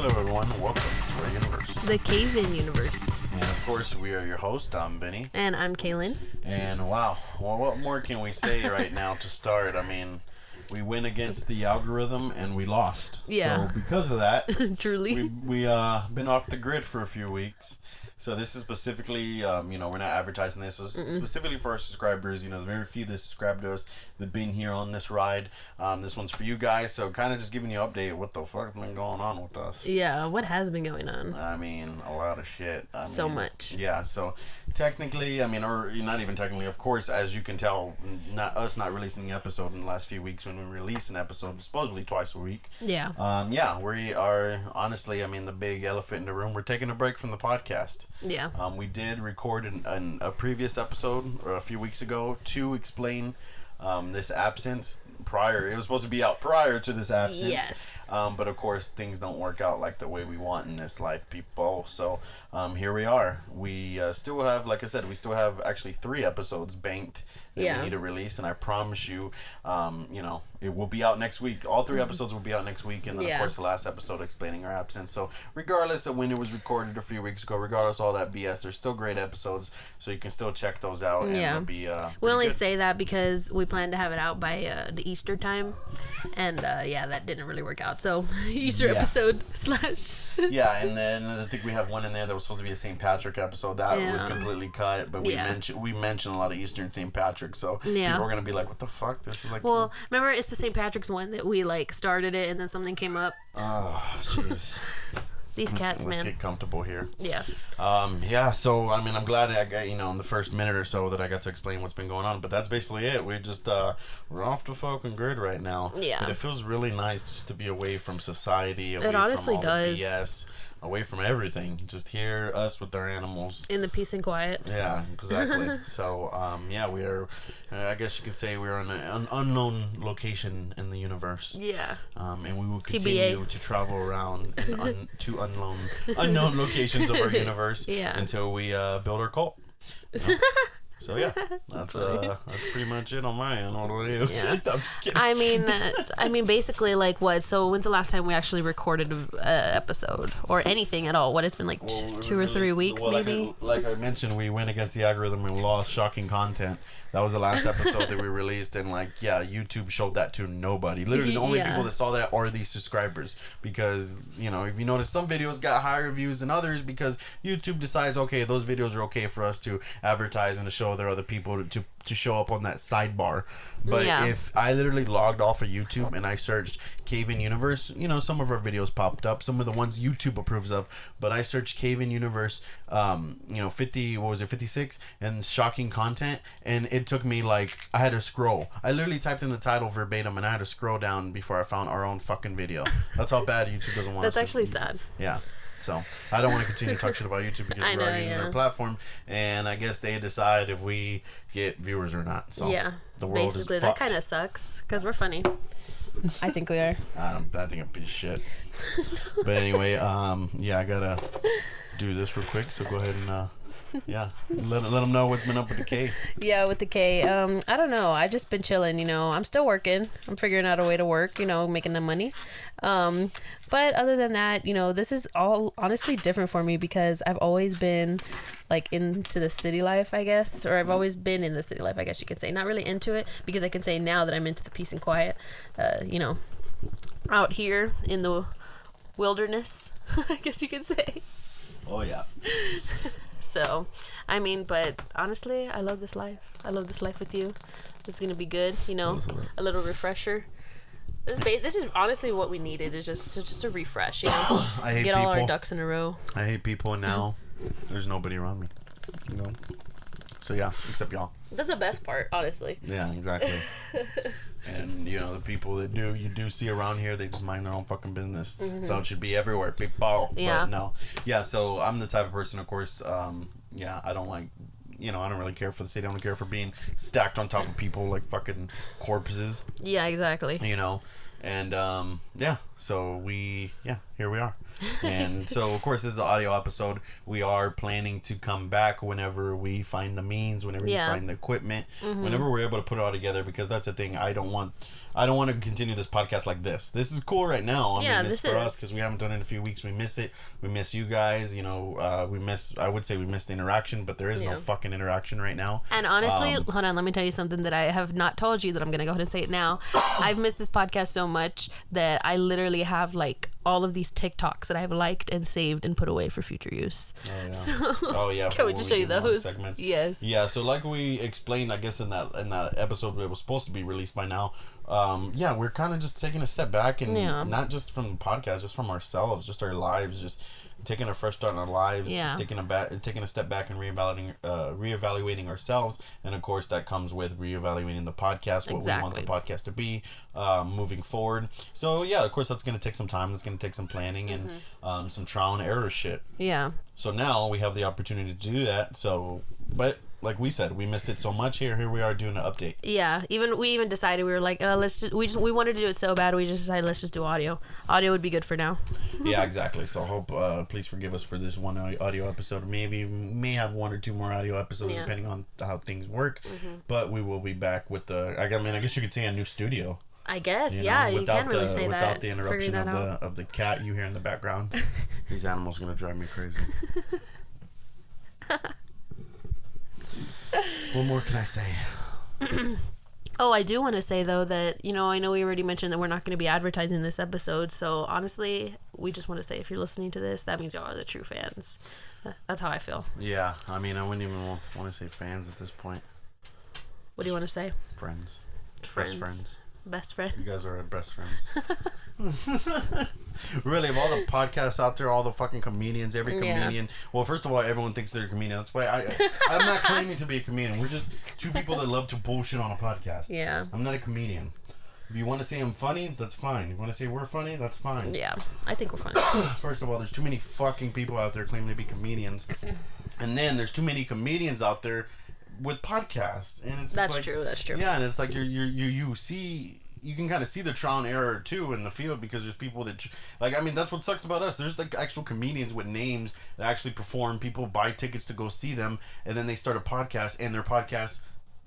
Hello everyone, welcome to our universe. The CayVin Universe. And of course, we are your host. I'm Vinny. And I'm Caylin. And wow, well, what more can we say right now to start? I mean, we went against the algorithm and we lost. Yeah. So because of that, Truly. we been off the grid for a few weeks. So this is specifically, we're not advertising this. It's specifically for our subscribers. The very few that subscribe to us, that've been here on this ride. This one's for you guys. So kind of just giving you an update. What the fuck been going on with us? Yeah, what has been going on? I mean, a lot of shit. So much. Yeah, so technically, or not even technically, of course, as you can tell, not releasing an episode in the last few weeks when we release an episode, supposedly twice a week. Yeah. We are, honestly, the big elephant in the room. We're taking a break from the podcast. Yeah. We did record a previous episode a few weeks ago to explain this absence it was supposed to be out prior to this absence. Yes. But of course things don't work out like the way we want in this life, people. So here we are. We still have, like I said, actually 3 episodes banked that we need to release, and I promise you, it will be out next week. All 3 episodes will be out next week, and then of course the last episode explaining our absence. So regardless of when it was recorded a few weeks ago, regardless of all that BS, there's still great episodes, so you can still check those out. And it'll be we only good. say that because we plan to have it out by the Easter time, and that didn't really work out. So Easter episode / Yeah, and then I think we have one in there that was supposed to be a St. Patrick episode that was completely cut, but we mentioned a lot of Easter and St. Patrick, so people are gonna be like, "What the fuck? This is like." Well, remember, it's the St. Patrick's one that we started it, and then something came up. Oh, jeez. These cats, man. Let's get comfortable here. Yeah. So I'm glad I got in the first minute or so that I got to explain what's been going on, but that's basically it. We just we're off the fucking grid right now. Yeah. But it feels really nice just to be away from society, away it honestly from all does. the BS, away from everything. Just hear us with our animals In the peace and quiet. Yeah, exactly. So we are. I guess you could say we're on an unknown location in the universe. Yeah. And we will continue to travel around to unknown locations of our universe until we build our cult. So yeah, that's pretty much it on my end. What do I do? Yeah. I'm just kidding. Basically, what? So when's the last time we actually recorded an episode or anything at all? What, it's been 2 or 3 weeks, maybe. Like I mentioned, we went against the algorithm and we lost shocking content. That was the last episode that we released, and YouTube showed that to nobody. Literally, the only people that saw that are these subscribers, because if you notice, some videos got higher views than others because YouTube decides, okay, those videos are okay for us to advertise and to show there are other people to show up on that sidebar. But if I literally logged off of YouTube and I searched CayVin Universe, some of our videos popped up, some of the ones YouTube approves of, but I searched CayVin Universe 56 and shocking content, and it took me I had to scroll. I literally typed in the title verbatim and I had to scroll down before I found our own fucking video. That's how bad YouTube doesn't want us. That's actually sad. Yeah. So I don't want to continue to talk shit about YouTube because we're already in their platform, and I guess they decide if we get viewers or not. So the world basically is that fucked. kind of sucks because we're funny. I think we are. I think I'm a piece of shit. But anyway, I gotta do this real quick. So go ahead and let them know what's been up with the K. Yeah, with the K. I don't know. I just been chilling. I'm still working. I'm figuring out a way to work. Making the money. But other than that, this is all honestly different for me because I've always been into the city life, I guess, or I've always been in the city life, I guess you could say. Not really into it, because I can say now that I'm into the peace and quiet, out here in the wilderness, I guess you could say. Oh yeah. So, but honestly, I love this life. I love this life with you. It's gonna be good, a little refresher. This is honestly what we needed, is just a refresh, I hate get all people. our ducks in a row. I hate people, and now there's nobody around me. So yeah, except y'all. That's the best part, honestly. Yeah, exactly. And the people that you do see around here, they just mind their own fucking business. So it should be everywhere, people. Yeah. But no. Yeah, so I'm the type of person, of course, I don't like, I don't really care for the city. I don't care for being stacked on top of people like fucking corpses. Yeah, exactly. And So here we are. And so, of course, this is an audio episode. We are planning to come back whenever we find the means, whenever we find the equipment, whenever we're able to put it all together, because that's the thing. I don't want to continue this podcast like this. This is cool right now. I mean, this for us, because we haven't done it in a few weeks. We miss it. We miss you guys. You know, I would say we miss the interaction, but there is no fucking interaction right now. And honestly, hold on, let me tell you something that I have not told you that I'm going to go ahead and say it now. I've missed this podcast so much that I literally have like all of these TikToks that I've liked and saved and put away for future use. Oh yeah. So, can we just show you those segments? Yes. Yeah. So like we explained, I guess in that episode that was supposed to be released by now. We're kind of just taking a step back, and not just from the podcast, just from ourselves, just our lives, just taking a fresh start in our lives, just taking a step back and reevaluating ourselves, and of course that comes with reevaluating the podcast, what we want the podcast to be moving forward. So yeah, of course that's going to take some time. That's going to take some planning and some trial and error shit. Yeah. So now we have the opportunity to do that. So, but like we said, we missed it so much. Here we are doing an update. Yeah, we even decided, we were like, we wanted to do it so bad, we just decided let's just do audio. Audio would be good for now. Yeah, exactly. So I hope please forgive us for this one audio episode. Maybe we may have one or two more audio episodes depending on how things work. But we will be back with I guess you could say a new studio. I guess, you can really say that. Without the interruption of the cat you hear in the background. These animals are gonna drive me crazy. What more can I say? Oh, I do want to say, though, that, I know we already mentioned that we're not going to be advertising this episode. So, honestly, we just want to say, if you're listening to this, that means y'all are the true fans. That's how I feel. Yeah. I mean, I wouldn't even want to say fans at this point. What do you want to say? Friends. Best friends. Best friends. You guys are our best friends. Really, of all the podcasts out there, all the fucking comedians, every comedian. Well, first of all, everyone thinks they're a comedian. That's why I'm not claiming to be a comedian. We're just two people that love to bullshit on a podcast. Yeah. I'm not a comedian. If you want to say I'm funny, that's fine. If you want to say we're funny, that's fine. Yeah, I think we're funny. First of all, there's too many fucking people out there claiming to be comedians. And then there's too many comedians out there with podcasts, and it's that's true. Yeah, and it's like you can kind of see the trial and error too in the field, because there's people that that's what sucks about us. There's like actual comedians with names that actually perform. People buy tickets to go see them, and then they start a podcast, and their podcast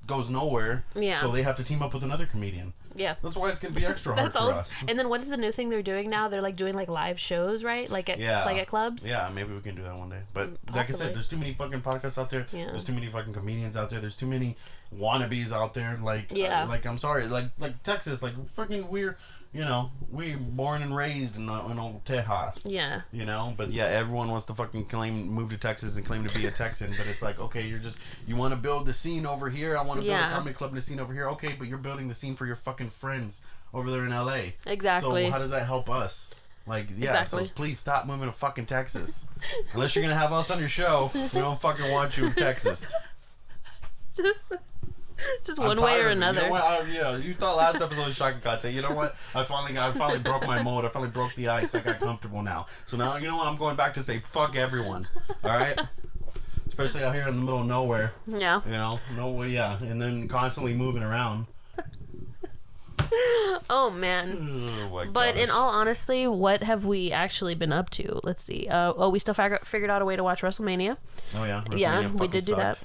goes nowhere. Yeah. So they have to team up with another comedian. Yeah. That's why it's gonna be extra hard for us. And then what is the new thing they're doing now? They're like doing like live shows, right? Like at clubs. Yeah, maybe we can do that one day. But like I said, there's too many fucking podcasts out there. Yeah. There's too many fucking comedians out there. There's too many wannabes out there. Like I'm sorry, like Texas, like fucking we're. We born and raised in old Tejas. Yeah. But yeah, everyone wants to fucking move to Texas and claim to be a Texan, but it's like, okay, you want to build the scene over here. I want to build a comedy club in the scene over here. Okay, but you're building the scene for your fucking friends over there in LA. Exactly. So how does that help us? So please stop moving to fucking Texas. Unless you're gonna have us on your show, we don't fucking want you in Texas. Just one way or another. You know what? You thought last episode was shocking content. You know what? I finally broke my mold. I finally broke the ice. I got comfortable now. So now, you know what? I'm going back to say fuck everyone. All right? Especially out here in the middle of nowhere. Yeah. And then constantly moving around. Oh man. But in all honesty, what have we actually been up to? Let's see. We still figured out a way to watch WrestleMania. Oh yeah. Yeah, we did do that.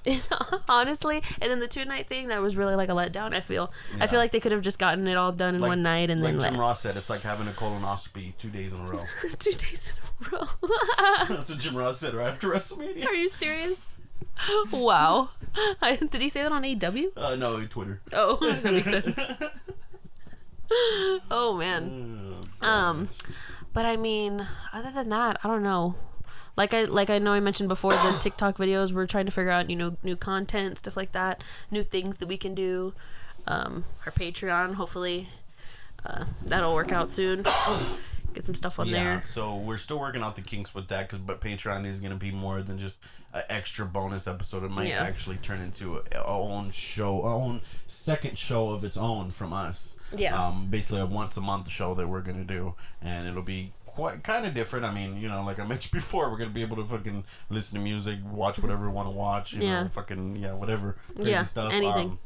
Honestly, and then the 2-night thing, that was really like a letdown. I feel like they could have just gotten it all done in one night, and then Jim Ross said, it's like having a colonoscopy 2 days in a row. 2 days in a row. That's what Jim Ross said right after WrestleMania. Are you serious? Wow. Did he say that on AEW? No, Twitter. Oh, that makes sense. Oh man. But I mean, other than that, I don't know. Like I know I mentioned before, the TikTok videos, we're trying to figure out, new content, stuff like that, new things that we can do. Our Patreon, hopefully, that'll work out soon. Get some stuff on there. So we're still working out the kinks with that, but Patreon is going to be more than just an extra bonus episode. It might actually turn into our own show, our own second show of its own from us. Yeah. Basically a once a month show that we're going to do, and it'll be kind of different. I mean, like I mentioned before, we're going to be able to fucking listen to music, watch whatever we want to watch, whatever crazy stuff. Anything.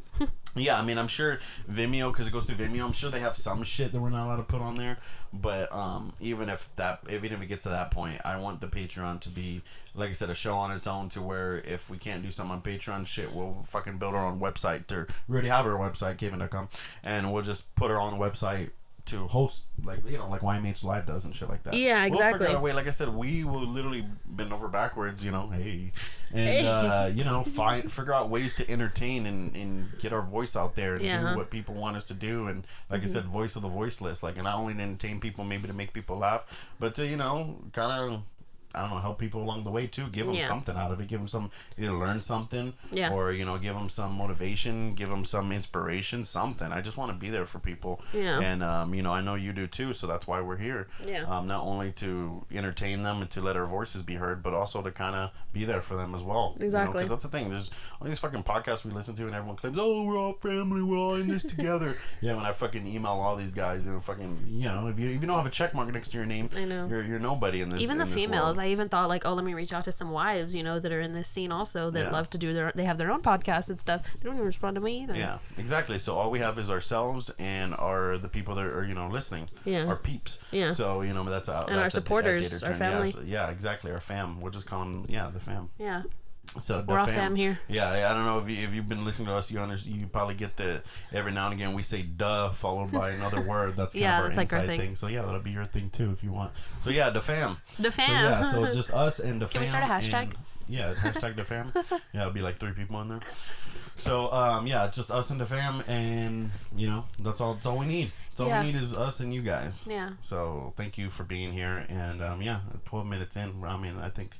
Yeah, I mean, I'm sure Vimeo, because it goes through Vimeo, I'm sure they have some shit that we're not allowed to put on there. But even if it gets to that point, I want the Patreon to be, like I said, a show on its own, to where if we can't do something on Patreon, shit, we'll fucking build our own website. We already have our website, CayVin.com, and we'll just put our own website to host, like, you know, like YMH Live does and shit like that. Yeah, exactly. We'll figure out a way. Like I said, we will literally bend over backwards, you know, and you know, figure out ways to entertain and get our voice out there and do what people want us to do. And like I said, voice of the voiceless, like, and not only to entertain people, maybe to make people laugh, but to, you know, kind of, I don't know, help people along the way too. Give them something out of it. Give them some, either learn something, or, you know, give them some motivation, give them some inspiration, something. I just want to be there for people. Yeah. And you know, I know you do too, so that's why we're here. Yeah. Not only to entertain them and to let our voices be heard, but also to kind of be there for them as well. Exactly. Because that's the thing. There's all these fucking podcasts we listen to, and everyone claims, "Oh, we're all family. We're all in this together." Yeah. When I fucking email all these guys, and fucking, you know, if you don't have a check mark next to your name, I know you're nobody in this. Even the females. World. I even thought, like, oh, let me reach out to some wives, you know, that are in this scene also, that love to do they have their own podcasts and stuff. They don't even respond to me either. Yeah, exactly. So all we have is ourselves and the people that are, you know, listening. Yeah. Our peeps. Yeah. So, you know, that's and our supporters, our family. Yeah, exactly. Our fam. We'll just call them, the fam. Yeah. So we're all fam here. Yeah, I don't know if you've been listening to us, you probably get the every now and again we say "duh" followed by another word. That's kind of our inside thing. So yeah, that'll be your thing too if you want. So yeah, the fam. The fam. So yeah, so it's just us and the fam. Can we start a hashtag? Hashtag the fam. Yeah, it'll be like 3 people in there. So just us and the fam, and you know that's all we need. That's all we need is us and you guys. Yeah. So thank you for being here, and 12 minutes in. I mean, I think.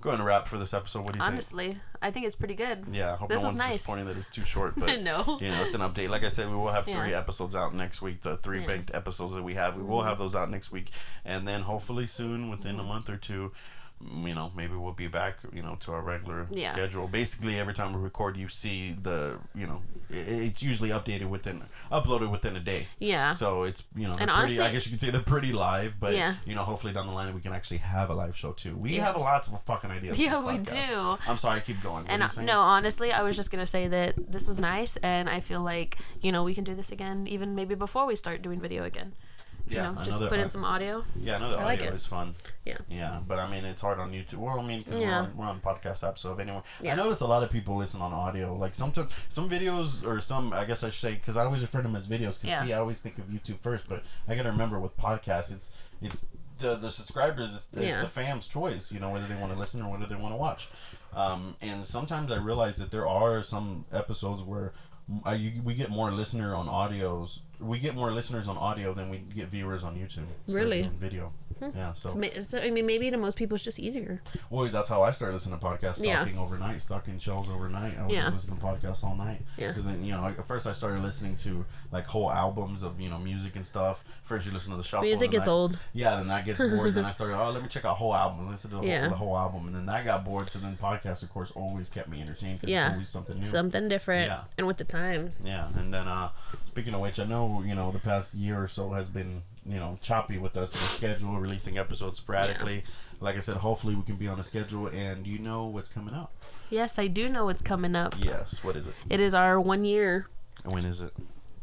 Going to wrap for this episode. What do you think? Honestly, I think it's pretty good. Yeah, I hope no one's disappointed that it's too short. But no. You know, it's an update. Like I said, we will have 3 episodes out next week. The 3 banked episodes that we have, we will have those out next week. And then hopefully soon, within a month or two, you know, maybe we'll be back, you know, to our regular schedule. Basically, every time we record, you see it's usually uploaded within a day. Yeah. So it's, you know, honestly, I guess you could say they're pretty live, but you know, hopefully down the line we can actually have a live show too. We have lots of fucking ideas. Yeah, we do. I'm sorry, I keep going. And no, honestly, I was just gonna say that this was nice, and I feel like, you know, we can do this again, even maybe before we start doing video again. Yeah, you know, just put in some audio. Yeah, I know the audio is fun. Yeah. Yeah, but I mean, it's hard on YouTube. Well, I mean, because we're on podcast apps, so if anyone... I notice a lot of people listen on audio. Like, some videos, or some, I guess I should say, because I always refer to them as videos, because, I always think of YouTube first, but I got to remember with podcasts, it's the subscribers, it's the fam's choice, you know, whether they want to listen or whether they want to watch. And sometimes I realize that there are some episodes where we get more listeners on audio than we get viewers on YouTube. Really? On video. Yeah. So I mean, maybe to most people it's just easier. Well, that's how I started listening to podcasts. Stalking shells overnight. I would just listen to podcasts all night. Yeah. Because then, you know, at first I started listening to like whole albums of, you know, music and stuff. First you listen to the shuffle. Music gets old. Yeah. Then that gets bored. Then I started, let me check out whole albums. Listen to the whole album, and then that got bored. So then podcasts, of course, always kept me entertained because it's always something new, something different. Yeah. And with the times. Yeah. And then speaking of which, I know, you know, the past year or so has been, you know, choppy with us in the schedule, releasing episodes sporadically. Like I said, hopefully we can be on a schedule. And you know what's coming up? Yes, I do know what's coming up. Yes, what is it? It is our 1 year. And when is it?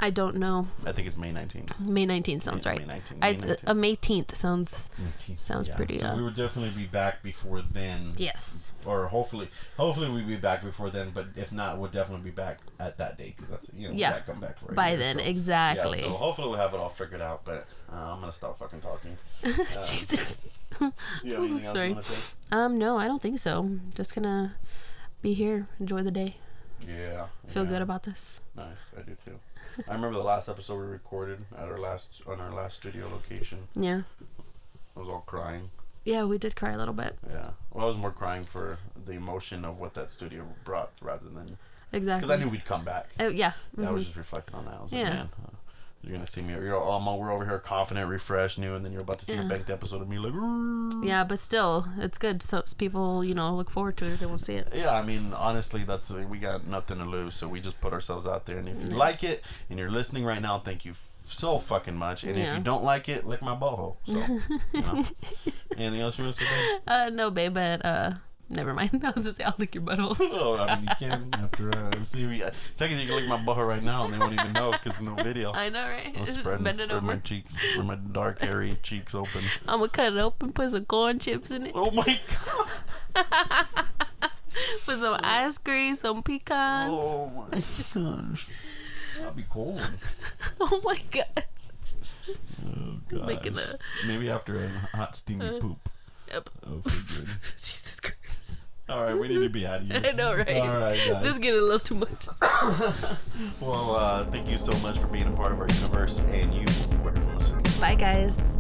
I don't know. I think it's May 19th. May 19th sounds right. May 19th. May 18th sounds pretty. So we will definitely be back before then. Yes. Or hopefully we'll be back before then. But if not, we'll definitely be back at that date, because that's, you know, we gotta come back for by then. So, exactly. Yeah, so hopefully we'll have it all figured out. But I'm gonna stop fucking talking. Jesus. You have anything else you want to say? No, I don't think so. I'm just gonna be here, enjoy the day. Yeah. Feel good about this. Nice, I do too. I remember the last episode we recorded at on our last studio location. Yeah. I was all crying. Yeah, we did cry a little bit. Yeah. Well, I was more crying for the emotion of what that studio brought rather than... Exactly. Because I knew we'd come back. Oh, yeah. Mm-hmm. I was just reflecting on that. I was like, man... You're going to see me, we're over here confident, refreshed, new, and then you're about to see a banked episode of me like... Rrr. Yeah, but still, it's good. So people, you know, look forward to it if they want to see it. Yeah, I mean, honestly, we got nothing to lose, so we just put ourselves out there. And if you like it, and you're listening right now, thank you so fucking much. And if you don't like it, lick my butthole. So, you know. Anything else you want to say, babe? No, babe, but Never mind. I was gonna say I'll lick your butthole. Oh, I mean, you can after technically you can lick my butthole right now and they won't even know because no video. I know, right? I'll spread my cheeks, spread my dark hairy cheeks open. I'm gonna cut it open, put some corn chips in it. Oh my god. Put some ice cream, some pecans. Oh my gosh. That'd be cold. Oh my god. Oh gosh. Maybe after a hot steamy poop. Yep. Oh, feel good. Jesus Christ. All right, we need to be out of here. I know, right? All right, guys. This is getting a little too much. Well, thank you so much for being a part of our universe, and you, wonderful listener. Bye, guys.